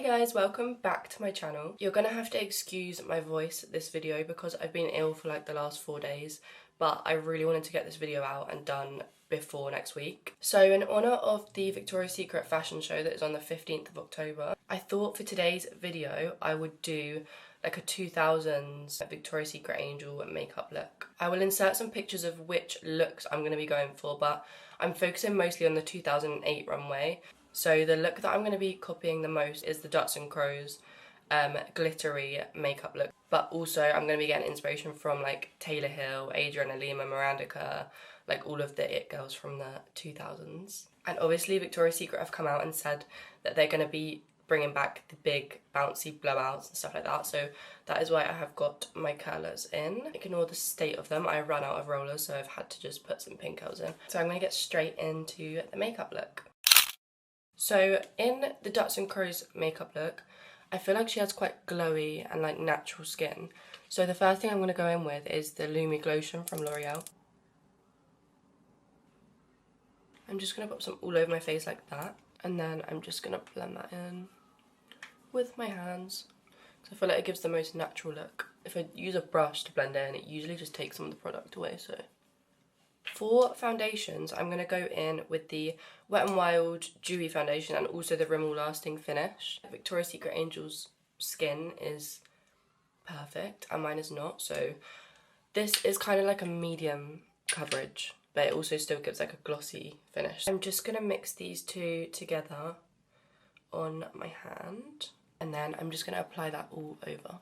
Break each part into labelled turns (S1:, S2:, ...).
S1: guys, welcome back to my channel. You're gonna have to excuse my voice this video because I've been ill for like the last 4 days, but I really wanted to get this video out and done before next week. So in honour of the Victoria's Secret fashion show that is on the 15th of October, I thought for today's video I would do like a 2000s Victoria's Secret angel makeup look. I will insert some pictures of which looks I'm going to be going for, but I'm focusing mostly on the 2008 runway. So the look that I'm going to be copying the most is the Ducks and Crows glittery makeup look. But also I'm going to be getting inspiration from like Taylor Hill, Adriana Lima, Miranda Kerr, like all of the it girls from the 2000s. And obviously Victoria's Secret have come out and said that they're going to be bringing back the big bouncy blowouts and stuff like that. So that is why I have got my curlers in. Ignore the state of them. I ran out of rollers, so I've had to just put some pink curls in. So I'm going to get straight into the makeup look. So in the Ducks and Crows makeup look, I feel like she has quite glowy and like natural skin. So the first thing I'm going to go in with is the Lumi Glotion from L'Oreal. I'm just going to put some all over my face like that. And then I'm just going to blend that in with my hands. So I feel like it gives the most natural look. If I use a brush to blend in, it usually just takes some of the product away, so. For foundations, I'm going to go in with the Wet n Wild Dewy foundation and also the Rimmel Lasting Finish. Victoria's Secret Angel's skin is perfect and mine is not, so this is kind of like a medium coverage, but it also still gives like a glossy finish. I'm just going to mix these two together on my hand, and then I'm just going to apply that all over.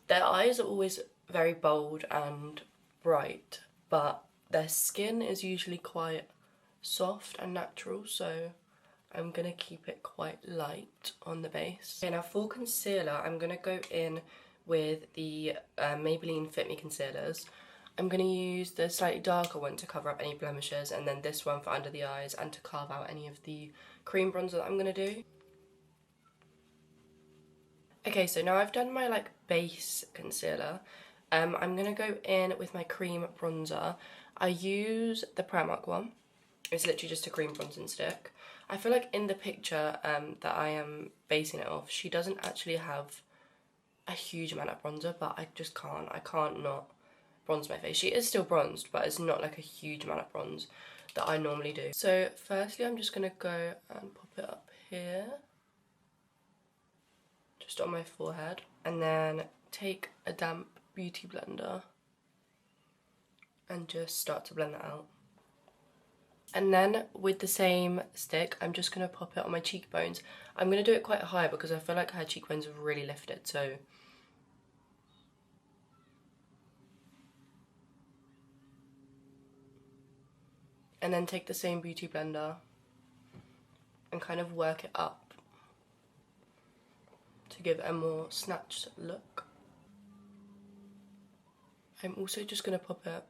S1: Their eyes are always very bold and bright, but their skin is usually quite soft and natural, so I'm going to keep it quite light on the base. Okay, now for concealer, I'm going to go in with the Maybelline Fit Me concealers. I'm going to use the slightly darker one to cover up any blemishes, and then this one for under the eyes and to carve out any of the cream bronzer that I'm going to do. Okay, so now I've done my like base concealer. I'm going to go in with my cream bronzer. I use the Primark one. It's literally just a cream bronzing stick. I feel like in the picture that I am basing it off, she doesn't actually have a huge amount of bronzer, but I just can't. I can't not bronze my face. She is still bronzed, but it's not like a huge amount of bronze that I normally do. So firstly, I'm just going to go and pop it up here, just on my forehead, and then take a damp beauty blender and just start to blend that out. And then with the same stick, I'm just going to pop it on my cheekbones. I'm going to do it quite high because I feel like her cheekbones have really lifted, so. And then take the same beauty blender and kind of work it up to give it a more snatched look. I'm also just going to pop it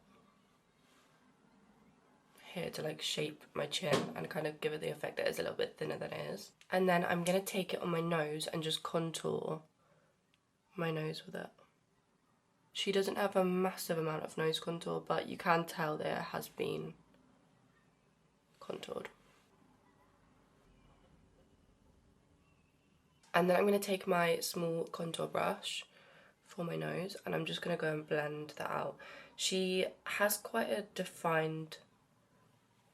S1: here to like shape my chin and kind of give it the effect that it's a little bit thinner than it is. And then I'm going to take it on my nose and just contour my nose with it. She doesn't have a massive amount of nose contour, but you can tell that it has been contoured. And then I'm going to take my small contour brush for my nose and I'm just going to go and blend that out. She has quite a defined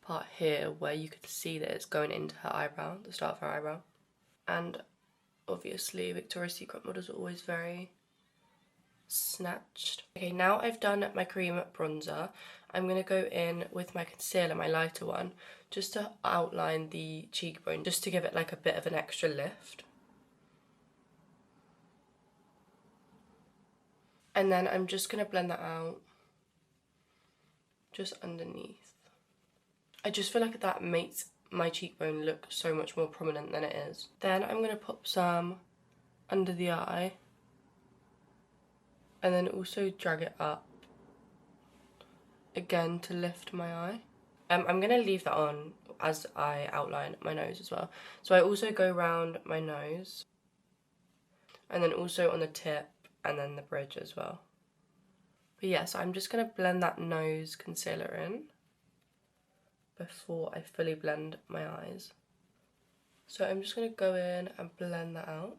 S1: part here where you could see that it's going into her eyebrow, the start of her eyebrow. And obviously Victoria's Secret models are always very snatched. Okay, now I've done my cream bronzer, I'm going to go in with my concealer, my lighter one, just to outline the cheekbone, just to give it like a bit of an extra lift. And then I'm just going to blend that out just underneath. I just feel like that makes my cheekbone look so much more prominent than it is. Then I'm going to pop some under the eye and then also drag it up again to lift my eye. I'm going to leave that on as I outline my nose as well. So I also go around my nose and then also on the tip and then the bridge as well. But yeah, so I'm just going to blend that nose concealer in before I fully blend my eyes. So I'm just going to go in and blend that out.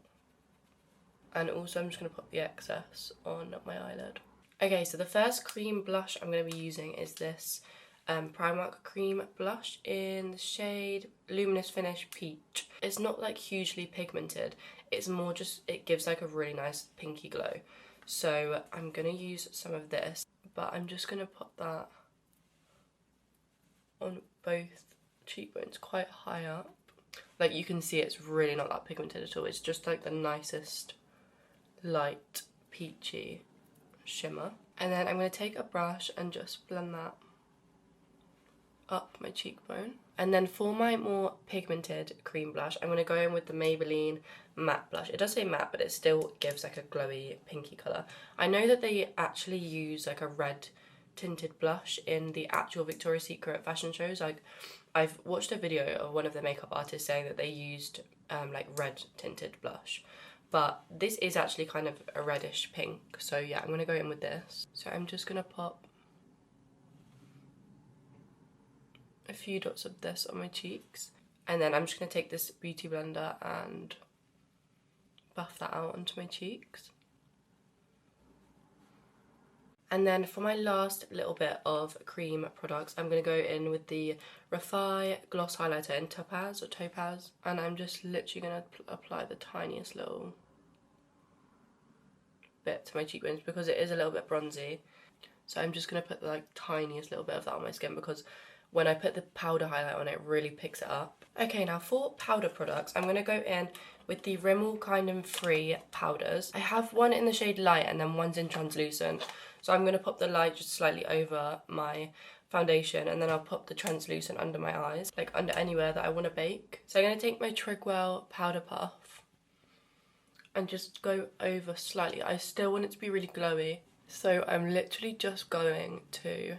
S1: And also I'm just going to put the excess on my eyelid. Okay, so the first cream blush I'm going to be using is this Primark cream blush in the shade Luminous Finish Peach. It's not like hugely pigmented, it's more just, it gives like a really nice pinky glow. So I'm going to use some of this, but I'm just going to put that on both cheekbones quite high up. Like you can see it's really not that pigmented at all, it's just like the nicest light peachy shimmer. And then I'm going to take a brush and just blend that up my cheekbone. And then for my more pigmented cream blush, I'm going to go in with the Maybelline matte blush. It does say matte, but it still gives like a glowy pinky colour. I know that they actually use like a red tinted blush in the actual Victoria's Secret fashion shows. Like I've watched a video of one of the makeup artists saying that they used like red tinted blush. But this is actually kind of a reddish pink, so yeah, I'm going to go in with this. So I'm just going to pop a few dots of this on my cheeks. And then I'm just going to take this beauty blender and buff that out onto my cheeks. And then for my last little bit of cream products, I'm going to go in with the Refi Gloss Highlighter in Topaz or Topaz. And I'm just literally going to apply the tiniest little bit to my cheekbones because it is a little bit bronzy. So I'm just going to put the like tiniest little bit of that on my skin because when I put the powder highlight on, it really picks it up. Okay, now for powder products, I'm going to go in with the Rimmel Kind and Free powders. I have one in the shade light and then one's in translucent. So I'm going to pop the light just slightly over my foundation and then I'll pop the translucent under my eyes, like under anywhere that I want to bake. So I'm going to take my Trigwell powder puff and just go over slightly. I still want it to be really glowy. So I'm literally just going to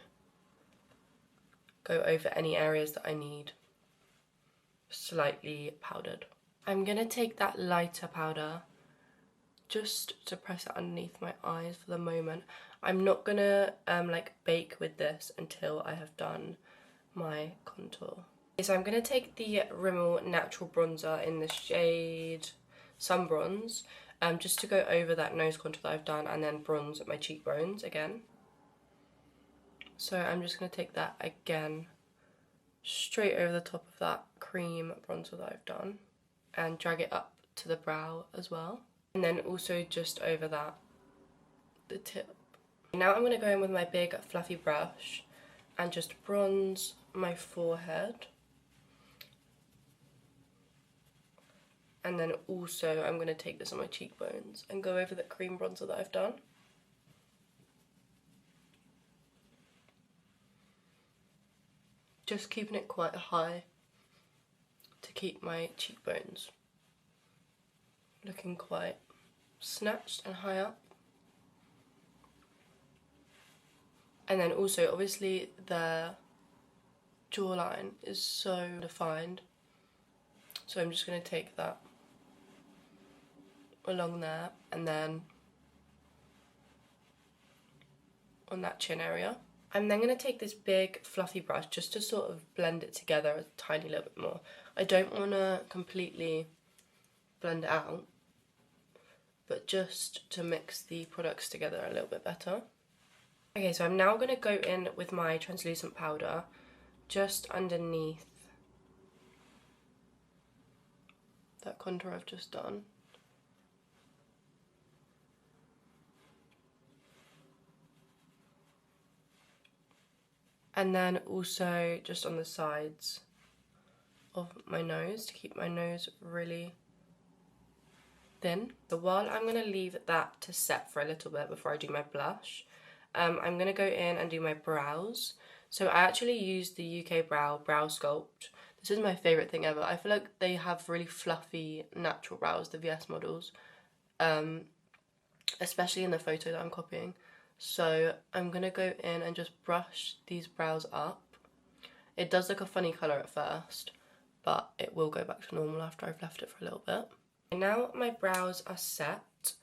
S1: go over any areas that I need slightly powdered. I'm going to take that lighter powder just to press it underneath my eyes for the moment. I'm not going to like bake with this until I have done my contour. Okay, so I'm going to take the Rimmel Natural Bronzer in the shade Sun Bronze just to go over that nose contour that I've done and then bronze my cheekbones again. So I'm just going to take that again straight over the top of that cream bronzer that I've done and drag it up to the brow as well. And then also just over that, the tip. Now I'm going to go in with my big fluffy brush and just bronze my forehead. And then also I'm going to take this on my cheekbones and go over the cream bronzer that I've done. Just keeping it quite high to keep my cheekbones looking quite snatched and high up. And then also obviously the jawline is so defined, so I'm just going to take that along there and then on that chin area. I'm then going to take this big fluffy brush just to sort of blend it together a tiny little bit more. I don't want to completely blend it out, but just to mix the products together a little bit better. Okay, so I'm now going to go in with my translucent powder just underneath that contour I've just done. And then also just on the sides of my nose to keep my nose really thin. So while I'm going to leave that to set for a little bit before I do my blush, I'm going to go in and do my brows. So I actually use the UK Brow Sculpt. This is my favourite thing ever. I feel like they have really fluffy natural brows, the VS models, especially in the photo that I'm copying. So I'm going to go in and just brush these brows up. It does look a funny colour at first, but it will go back to normal after I've left it for a little bit. And now my brows are set.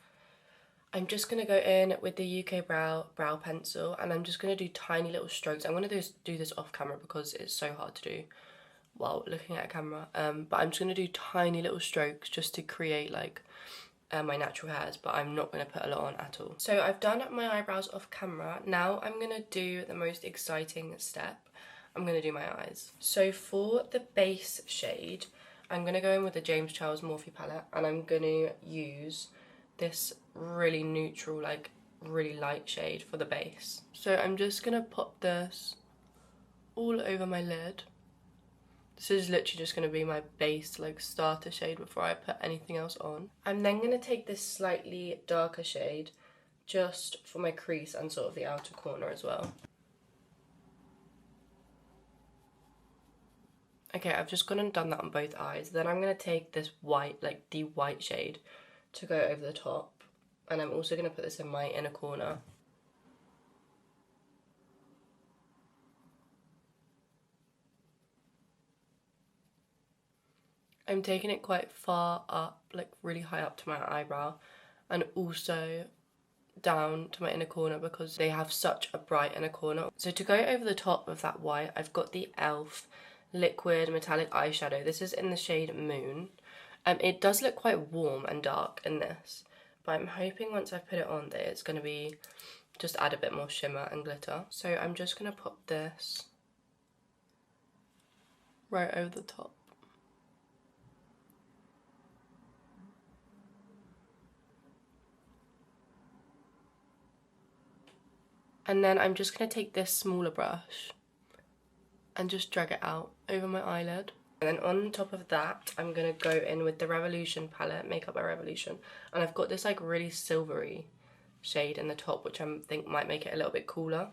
S1: I'm just going to go in with the UK Brow pencil and I'm just going to do tiny little strokes. I'm going to do this off camera because it's so hard to do while looking at a camera, but I'm just going to do tiny little strokes just to create like my natural hairs, but I'm not going to put a lot on at all. So I've done my eyebrows off camera. Now I'm going to do the most exciting step. I'm going to do my eyes. So for the base shade, I'm going to go in with the James Charles Morphe palette, and I'm going to use this really neutral, like really light shade for the base. So I'm just going to pop this all over my lid. This is literally just going to be my base, like, starter shade before I put anything else on. I'm then going to take this slightly darker shade just for my crease and sort of the outer corner as well. Okay, I've just gone and done that on both eyes. Then I'm going to take this white, like the white shade, to go over the top. And I'm also going to put this in my inner corner. I'm taking it quite far up, like really high up to my eyebrow, and also down to my inner corner because they have such a bright inner corner. So to go over the top of that white, I've got the e.l.f. liquid metallic eyeshadow. This is in the shade Moon. It does look quite warm and dark in this, but I'm hoping once I put it on that it's going to be, just add a bit more shimmer and glitter. So I'm just going to pop this right over the top. And then I'm just going to take this smaller brush and just drag it out over my eyelid. And then on top of that, I'm going to go in with the Revolution palette, Makeup by Revolution. And I've got this like really silvery shade in the top, which I think might make it a little bit cooler.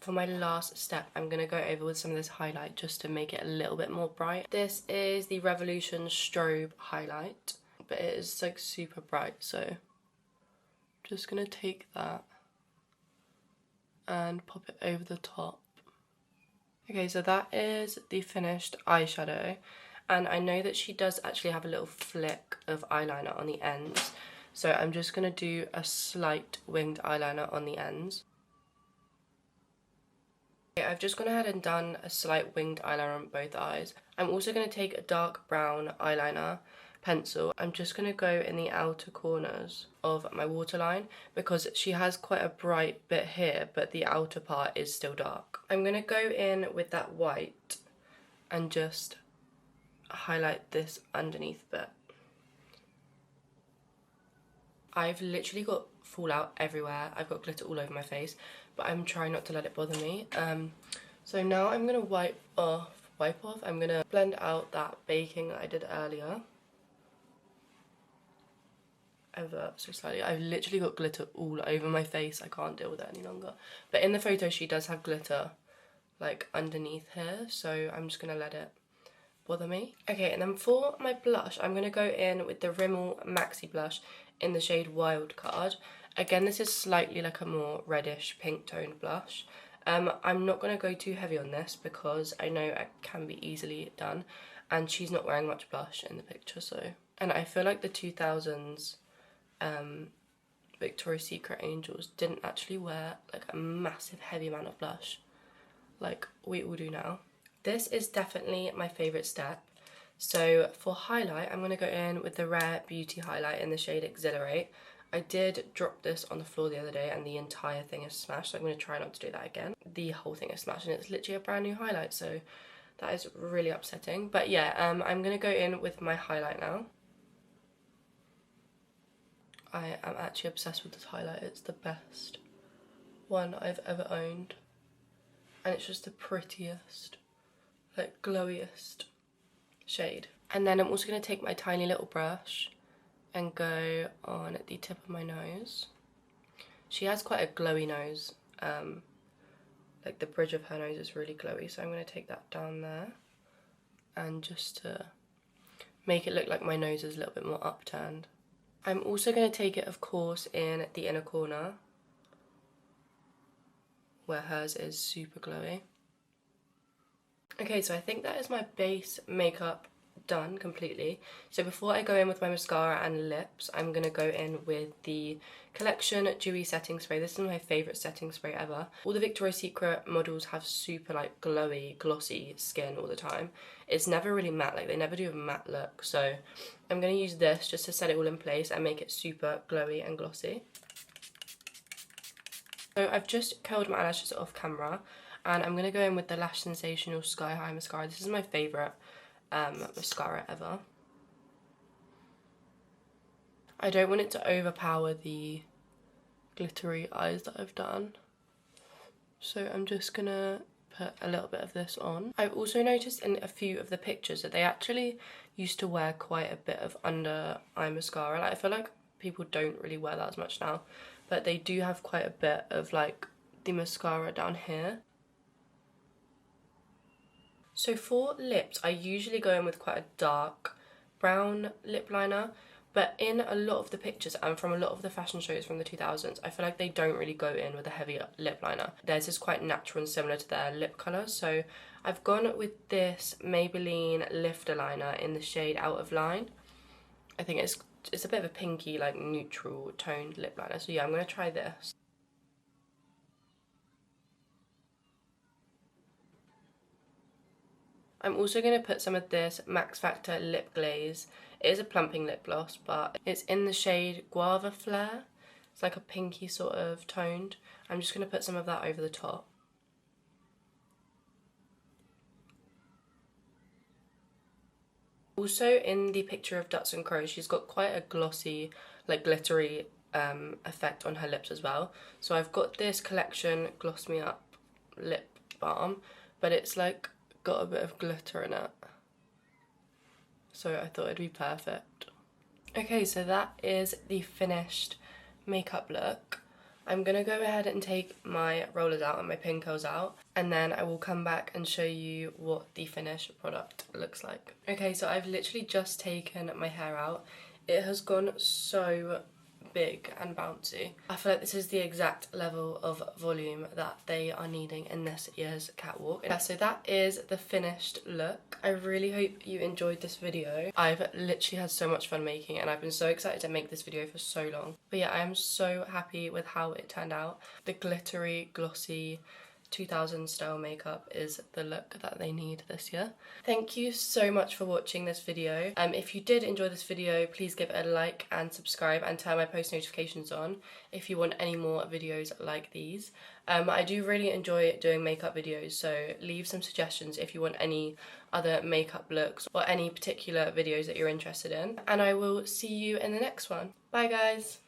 S1: For my last step, I'm going to go over with some of this highlight just to make it a little bit more bright. This is the Revolution Strobe highlight, but it is like super bright, so I'm just going to take that and pop it over the top. Okay, so that is the finished eyeshadow, and I know that she does actually have a little flick of eyeliner on the ends, so I'm just going to do a slight winged eyeliner on the ends. Okay, I've just gone ahead and done a slight winged eyeliner on both eyes. I'm also going to take a dark brown eyeliner pencil. I'm just going to go in the outer corners of my waterline because she has quite a bright bit here, but the outer part is still dark. I'm going to go in with that white and just highlight this underneath bit. I've literally got fallout everywhere. I've got glitter all over my face, but I'm trying not to let it bother me. So now I'm going to wipe off. I'm going to blend out that baking that I did earlier. Ever so slightly. I've literally got glitter all over my face. I can't deal with it any longer. But in the photo she does have glitter like underneath here, so I'm just going to let it bother me. Okay, and then for my blush, I'm going to go in with the Rimmel Maxi Blush in the shade Wild Card. Again, this is slightly like a more reddish pink toned blush. I'm not going to go too heavy on this because I know it can be easily done, and she's not wearing much blush in the picture, so. And I feel like the 2000s Victoria's Secret Angels didn't actually wear like a massive heavy amount of blush like we all do now. This is definitely my favourite step. So for highlight, I'm going to go in with the Rare Beauty highlight in the shade Exhilarate. I did drop this on the floor the other day and the entire thing is smashed, so I'm going to try not to do that again. The whole thing is smashed and it's literally a brand new highlight, so that is really upsetting. But yeah, I'm going to go in with my highlight now. I am actually obsessed with this highlight. It's the best one I've ever owned. And it's just the prettiest, like glowiest shade. And then I'm also going to take my tiny little brush and go on the tip of my nose. She has quite a glowy nose. Like the bridge of her nose is really glowy. So I'm going to take that down there. And just to make it look like my nose is a little bit more upturned. I'm also going to take it, of course, in the inner corner, where hers is super glowy. Okay, so I think that is my base makeup done completely. So before I go in with my mascara and lips, I'm going to go in with the Collection Dewy Setting Spray. This is my favourite setting spray ever. All the Victoria's Secret models have super like glowy, glossy skin all the time. It's never really matte, like they never do a matte look. So I'm going to use this just to set it all in place and make it super glowy and glossy. So I've just curled my eyelashes off camera and I'm going to go in with the Lash Sensational Sky High Mascara. This is my favourite mascara ever. I don't want it to overpower the glittery eyes that I've done, so I'm just gonna put a little bit of this on. I've also noticed in a few of the pictures that they actually used to wear quite a bit of under eye mascara. Like, I feel like people don't really wear that as much now, but they do have quite a bit of like the mascara down here. So for lips, I usually go in with quite a dark brown lip liner, but in a lot of the pictures and from a lot of the fashion shows from the 2000s, I feel like they don't really go in with a heavy lip liner. Theirs is quite natural and similar to their lip colour, so I've gone with this Maybelline Lifter Liner in the shade Out of Line. I think it's a bit of a pinky, like neutral toned lip liner, so yeah, I'm going to try this. I'm also going to put some of this Max Factor Lip Glaze. It is a plumping lip gloss, but it's in the shade Guava Flare. It's like a pinky sort of toned. I'm just going to put some of that over the top. Also in the picture of Ducks and Crows, she's got quite a glossy, like glittery effect on her lips as well. So I've got this Collection Gloss Me Up lip balm, but it's like got a bit of glitter in it, so I thought it'd be perfect. Okay, so that is the finished makeup look. I'm gonna go ahead and take my rollers out and my pin curls out, and then I will come back and show you what the finished product looks like. Okay, so I've literally just taken my hair out. It has gone so big and bouncy. I feel like this is the exact level of volume that they are needing in this year's catwalk. Yeah, so that is the finished look. I really hope you enjoyed this video. I've literally had so much fun making it, and I've been so excited to make this video for so long. But yeah, I am so happy with how it turned out. The glittery, glossy 2000 style makeup is the look that they need this year. Thank you so much for watching this video. If you did enjoy this video, please give it a like and subscribe and turn my post notifications on if you want any more videos like these. I do really enjoy doing makeup videos, so leave some suggestions if you want any other makeup looks or any particular videos that you're interested in, and I will see you in the next one. Bye guys!